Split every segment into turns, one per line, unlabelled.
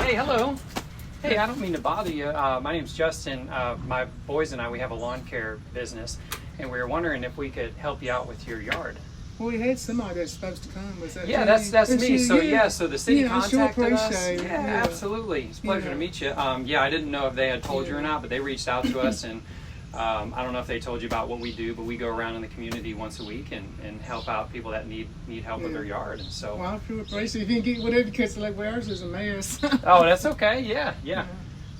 Hey, hello. Hey, I don't mean to bother you. My name's Justin. My boys and I, we have a lawn care business, and we were wondering if we could help you out with your yard.
Well, we had somebody that's supposed to come. Was that
Yeah,
you?
that's me. So the city
I sure
contacted us.
appreciate it.
Yeah, absolutely. It's a pleasure to meet you. Yeah, I didn't know if they had told you or not, but they reached out to us, and I don't know if they told you about what we do, but we go around in the community once a week and help out people that need help with their yard. And so.
Well, I sure appreciate it. If you can get whatever, because like ours is a mess.
Oh, that's okay. Yeah.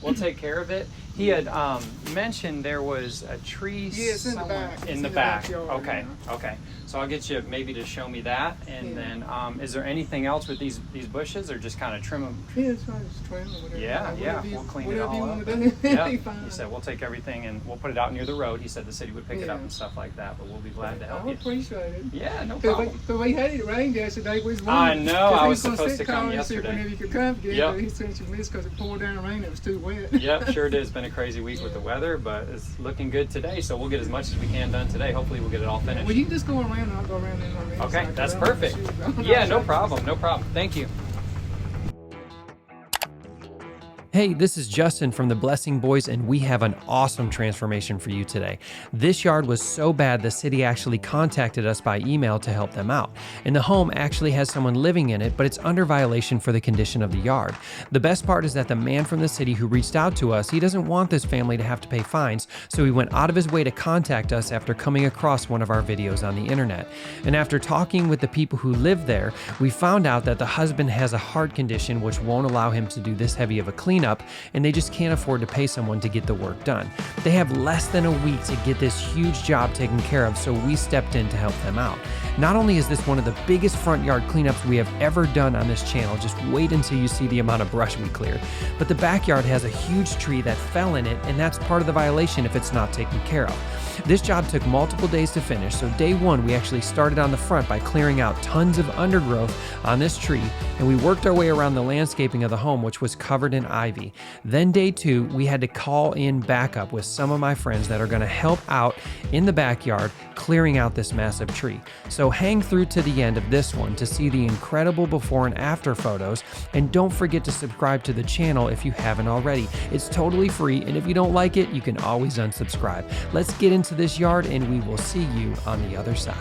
We'll take care of it. He had mentioned there was a tree somewhere in the back.
Backyard,
Okay. So I'll get you maybe to show me that, and then is there anything else with these bushes, or just kind of trim them?
Yeah, it's fine. Just trim or whatever.
Yeah. We'll clean it all up.
Whatever you want to do.
Yeah.
Fine.
He said we'll take everything and we'll put it out near the road. He said the city would pick it up and stuff like that, but we'll be glad to help you.
I appreciate it.
Yeah, no problem.
But we had it rained yesterday. We was
I
wondering,
know. I was supposed to come yesterday.
Whenever you could come again, but he sent you missed because it poured down rain. It was too wet.
Yep, sure it is. Been a crazy week with the weather, but it's looking good today. So we'll get as much as we can done today. Hopefully we'll get it all finished.
Well, you can just go around and I'll go around in on the
Okay,
inside,
that's perfect. Yeah, no problem. Thank you. Hey, this is Justin from the Blessing Boys, and we have an awesome transformation for you today. This yard was so bad, the city actually contacted us by email to help them out. And the home actually has someone living in it, but it's under violation for the condition of the yard. The best part is that the man from the city who reached out to us, he doesn't want this family to have to pay fines, so he went out of his way to contact us after coming across one of our videos on the internet. And after talking with the people who live there, we found out that the husband has a heart condition which won't allow him to do this heavy of a cleanup, and they just can't afford to pay someone to get the work done. They have less than a week to get this huge job taken care of, so we stepped in to help them out. Not only is this one of the biggest front yard cleanups we have ever done on this channel, just wait until you see the amount of brush we cleared, but the backyard has a huge tree that fell in it, and that's part of the violation if it's not taken care of. This job took multiple days to finish, so day one we actually started on the front by clearing out tons of undergrowth on this tree, and we worked our way around the landscaping of the home, which was covered in ivy. Then day two, we had to call in backup with some of my friends that are going to help out in the backyard clearing out this massive tree. So hang through to the end of this one to see the incredible before and after photos, and don't forget to subscribe to the channel if you haven't already. It's totally free, and if you don't like it, you can always unsubscribe. Let's get into this yard, and we will see you on the other side.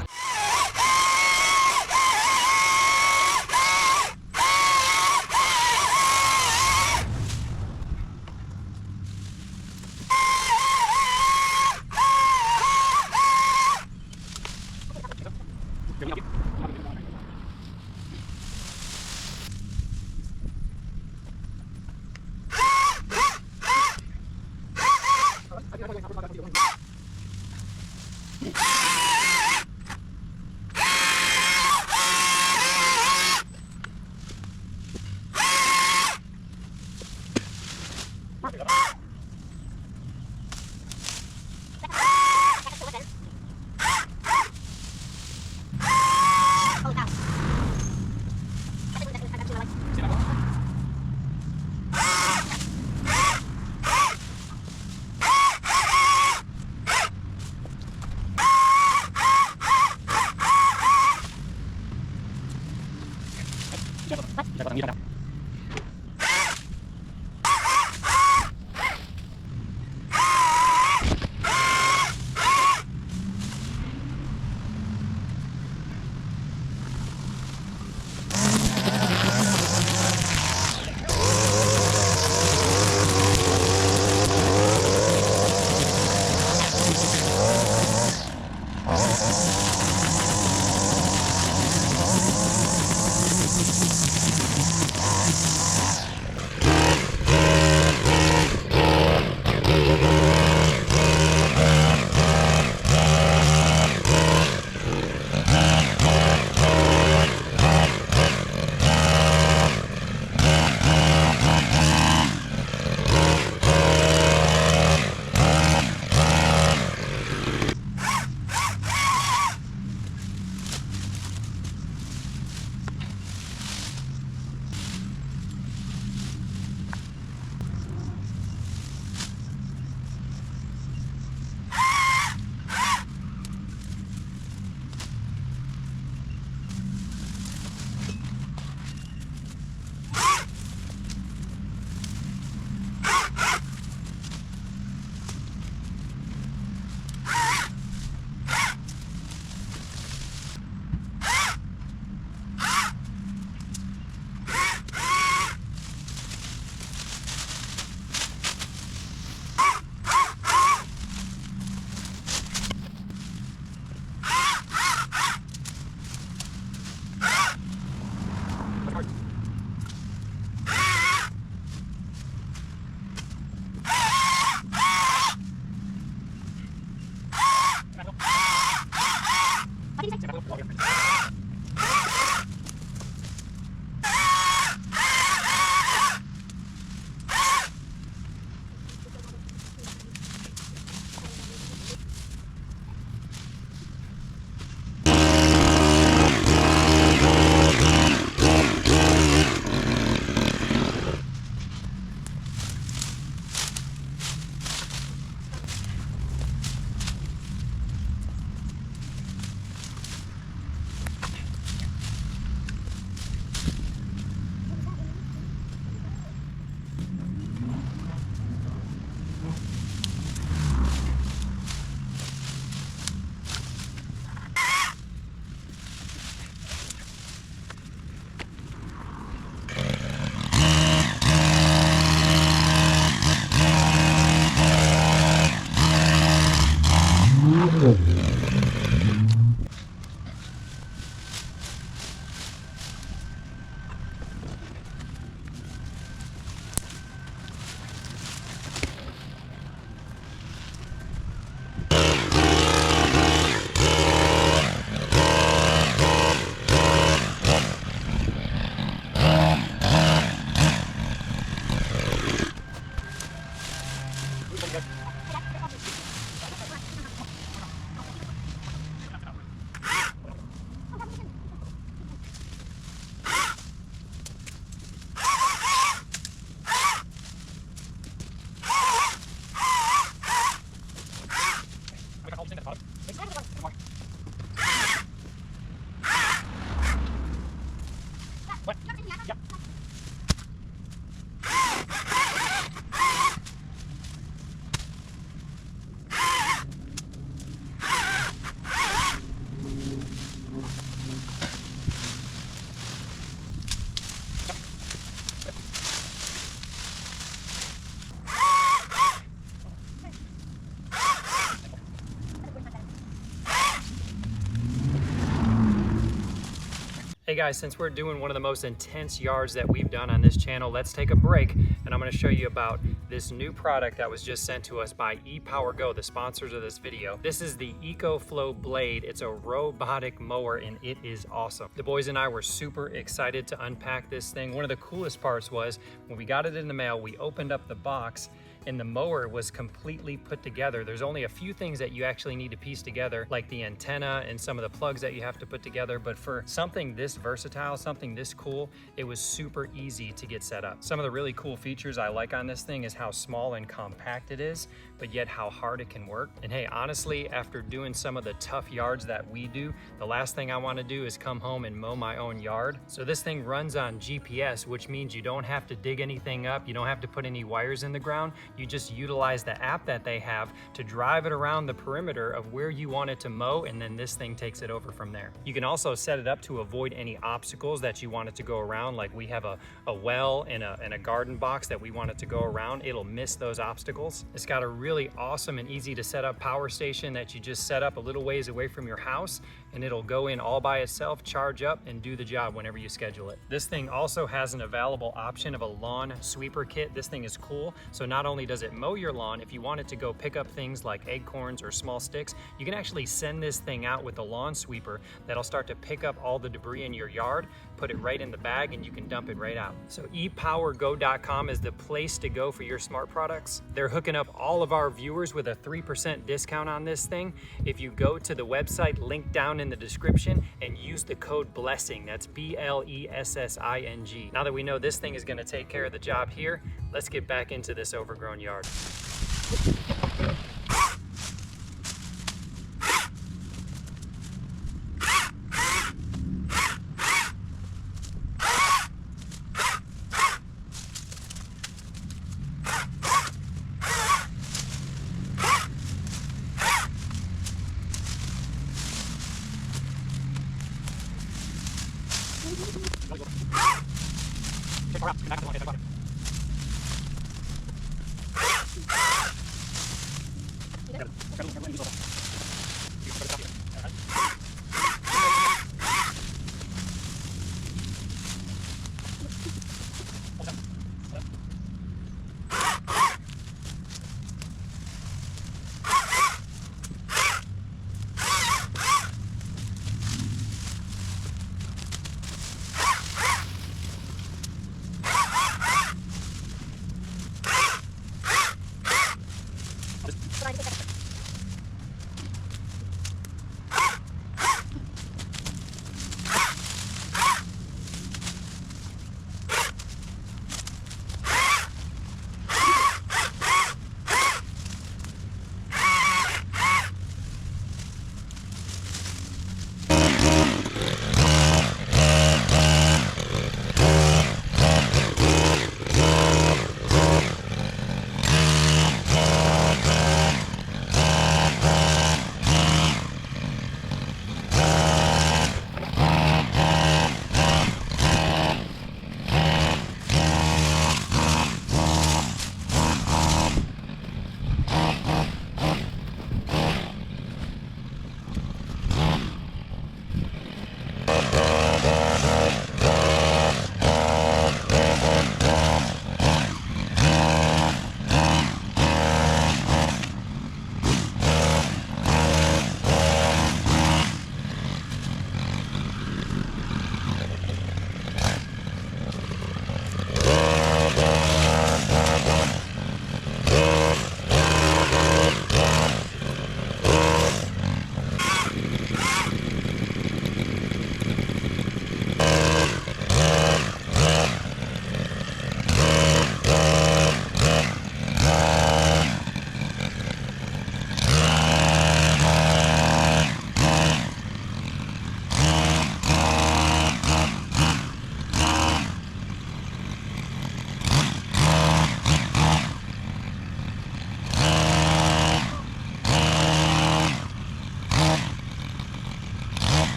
Hey guys, since we're doing one of the most intense yards that we've done on this channel, let's take a break and I'm going to show you about this new product that was just sent to us by ePowerGo, the sponsors of this video. This is the ecoflow blade. It's a robotic mower and it is awesome. The boys and I were super excited to unpack this thing. One of the coolest parts was when we got it in the mail, we opened up the box and the mower was completely put together. There's only a few things that you actually need to piece together, like the antenna and some of the plugs that you have to put together. But for something this versatile, something this cool, it was super easy to get set up. Some of the really cool features I like on this thing is how small and compact it is, but yet how hard it can work. And hey, honestly, after doing some of the tough yards that we do, the last thing I want to do is come home and mow my own yard. So this thing runs on GPS, which means you don't have to dig anything up. You don't have to put any wires in the ground. You just utilize the app that they have to drive it around the perimeter of where you want it to mow, and then this thing takes it over from there. You can also set it up to avoid any obstacles that you want it to go around, like we have a well and a garden box that we want it to go around. It'll miss those obstacles. It's got a really awesome and easy to set up power station that you just set up a little ways away from your house, and it'll go in all by itself, charge up, and do the job whenever you schedule it. This thing also has an available option of a lawn sweeper kit. This thing is cool. So not only does it mow your lawn, if you want it to go pick up things like acorns or small sticks, you can actually send this thing out with a lawn sweeper that'll start to pick up all the debris in your yard, put it right in the bag, and you can dump it right out. So ePowerGo.com is the place to go for your smart products. They're hooking up all of our viewers with a 3% discount on this thing. If you go to the website linked down in the description and use the code BLESSING, that's BLESSING. Now that we know this thing is going to take care of the job here, let's get back into this overgrown yard.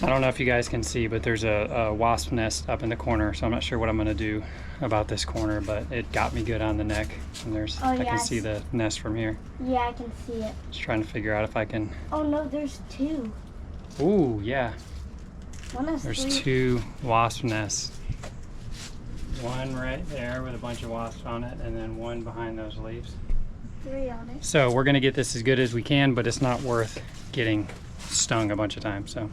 I don't know if you guys can see, but there's a wasp nest up in the corner, so I'm not sure what I'm going to do about this corner, but it got me good on the neck, and I can see the nest from here.
Yeah, I can see it.
Just trying to figure out if I can...
Oh no, there's two.
Ooh, yeah.
There's
two wasp nests. One right there with a bunch of wasps on it, and then one behind those leaves.
3 on it.
So we're going to get this as good as we can, but it's not worth getting stung a bunch of times, so...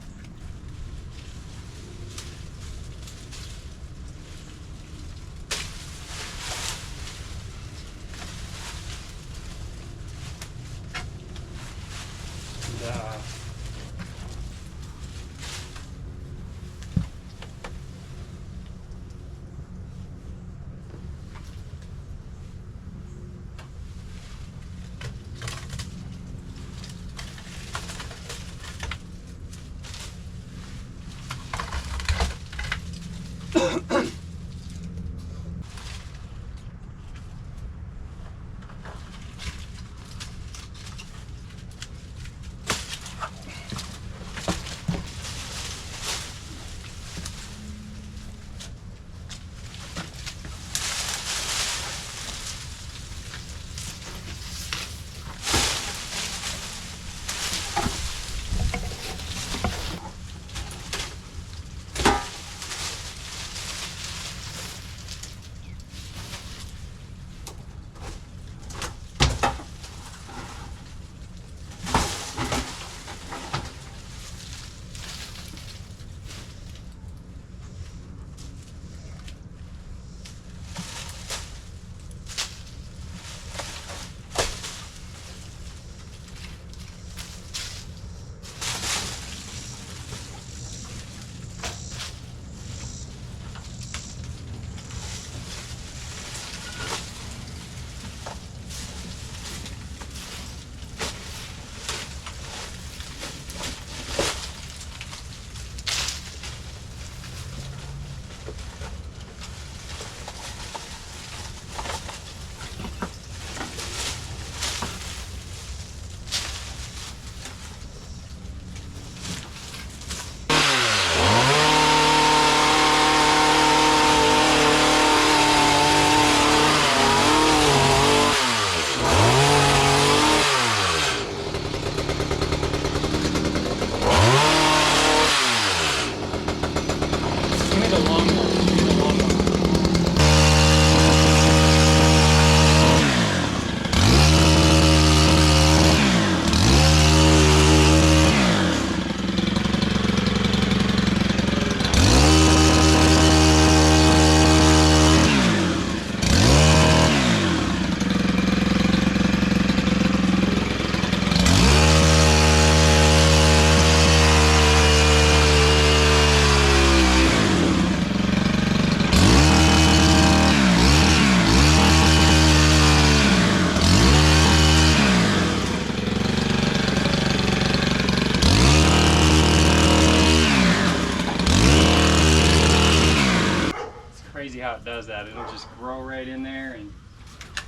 Crazy how it does that. It'll just grow right in there, and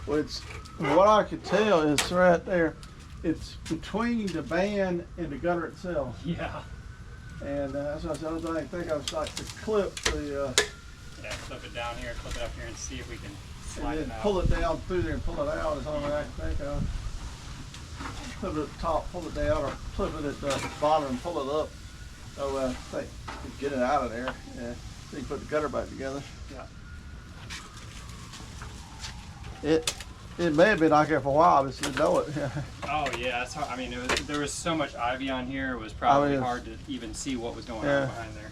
Well, it's what I could tell is right there. It's between the band and the gutter itself.
yeah.
And that's what I said. I think I was like to clip the,
Yeah, clip it down here, clip it up here, and see if we can slide
and
it
then
out.
pull it down through there and pull it out is the only way I can think of. Clip it at the top, pull it down, or clip it at the bottom and pull it up. So I think you can get it out of there. Yeah. So you can put the gutter back together.
Yeah.
It may have been like there for a while, but you know it.
Oh yeah, that's hard. I mean, there was so much ivy on here. It was probably hard to even see what was going on behind there.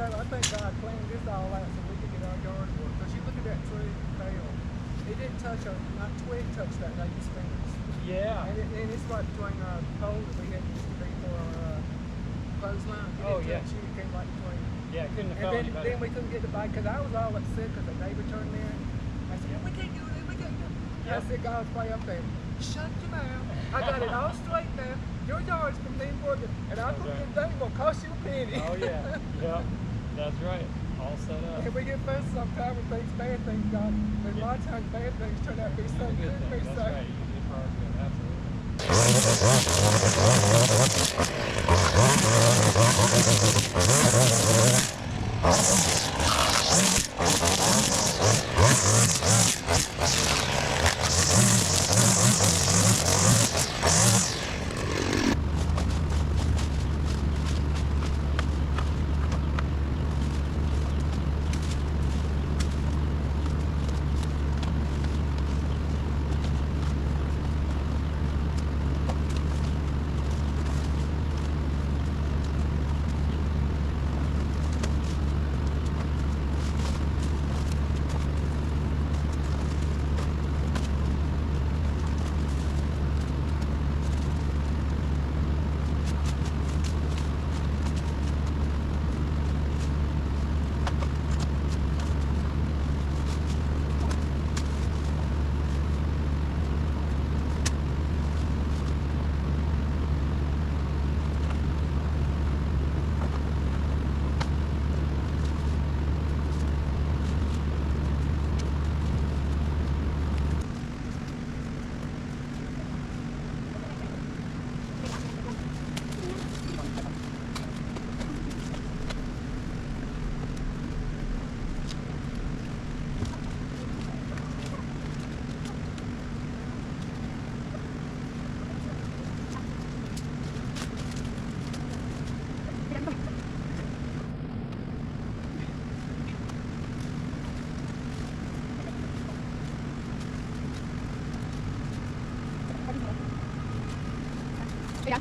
I think God planned this all out so we could get our yard work. Because you look at that tree fell. It didn't touch our, not twig touched that lady's fingers.
Yeah.
And it's right between our pole that we had used to be for our clothesline. It didn't touch you, it came right between.
Yeah, it couldn't have
And
felt any
then,
better.
then we couldn't get the bike because I was all upset because the neighbor turned in. I said, we can't do this, we can't do it. I said, God's way up there. Shut your mouth. I got it all straight now. Your yard's from me working, and I'm going to get that gonna cost you a penny.
Oh yeah, yeah, that's right. All set up.
And we get fussed sometimes with things, bad things, God. But a lot of times bad things turn out to be so good.
That's right. You get for our good,
Yeah.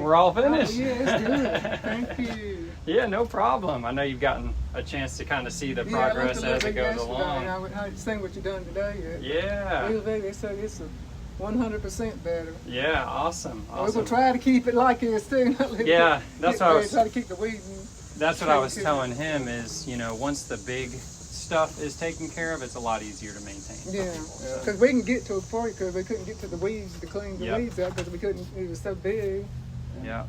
we're all finished.
Oh, yeah, it's good. Thank you.
Yeah, no problem. I know you've gotten a chance to kind of see the progress as it goes along.
I seen what you done today.
Yeah.
They said it's 100% better.
Yeah, awesome.
We're gonna try to keep it like this too.
Yeah, that's what I was.
Try to keep the weed.
That's what I was telling him is, once the big stuff is taken care of, it's a lot easier to maintain.
Yeah, because we can get to it before because we couldn't get to the weeds to clean the weeds out because we couldn't. It was so big.
Yeah.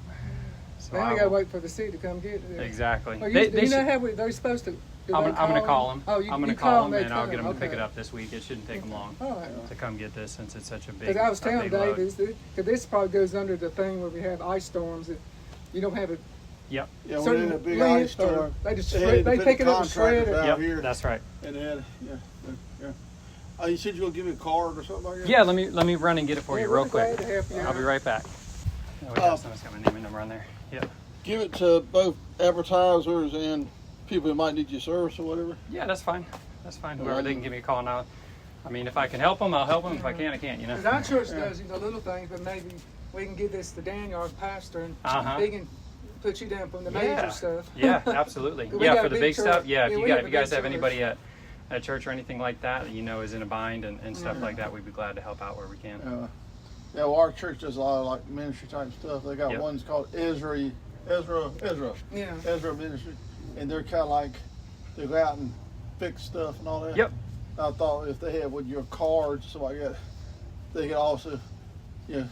So
now we gotta wait for the city to come get it.
Exactly.
Oh, you know how they're supposed to.
I'm going to call them.
Oh,
I'm going to call them and I'll get them to pick it up this week. It shouldn't take them long to come get this since it's such a big.
Because I was telling
Dave,
because this probably goes under the thing where we have ice storms that you don't have a.
Yep.
Yeah, we had a big ice storm.
They just they pick it up and shred it.
Yep,
here.
that's right.
And then Oh, you said you were gonna give me a card or something like that?
Yeah, let me run and get it for you real quick.
To help you
I'll be right back. Oh, wait, someone's got my name and number on there. Yep.
Give it to both advertisers and people who might need your service or whatever.
Yeah, that's fine. That's fine. Whoever they can give me a call now. I mean, if I can help them, I'll help them. If I can't, I can't.
Because our church does the little things, but maybe we can give this to Daniel, our pastor, and he can put you down from the major stuff.
Yeah, absolutely. Yeah, for the big stuff. Yeah, if you guys have anybody at church or anything like that, is in a bind and stuff like that, we'd be glad to help out where we can.
Yeah, well, our church does a lot of like ministry type stuff. They got ones called Ezra Ministry, and they're kind of like they go out and fix stuff and all that.
Yep.
I thought if they had with your cards, so like that, they could also,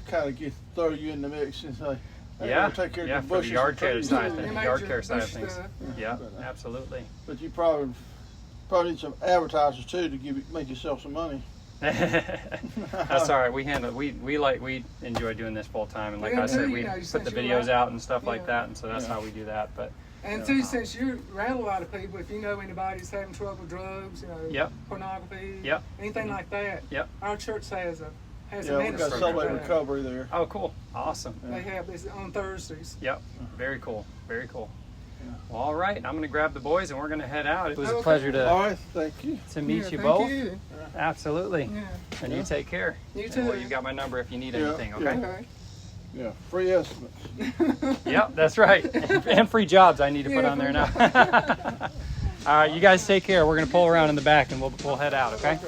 kind of throw you in the mix and say, hey, take care of the
for the yard care side of
Yeah.
things. Yard care side of things. Yeah, absolutely.
But you probably need some advertisers too to make yourself some money.
That's all right. We handle we enjoy doing this full time, and like I said, we put the videos out and stuff like that, and so that's how we do that. But
too, since you're around a lot of people, if you know anybody's having trouble with drugs, pornography, anything like that, our church has a ministry.
We got Celebrate Recovery there.
Oh, cool, awesome.
They have this on Thursdays.
Yep, very cool, very cool. Well, all right, I'm going to grab the boys and we're going to head out. It was a pleasure to meet you both.
You.
Absolutely. Yeah. And you take care.
You too.
Well, you've got my number if you need anything, okay?
Yeah, free estimates.
Yep, that's right. And free jobs I need to put on there now. All right, you guys take care. We're going to pull around in the back and we'll head out, okay?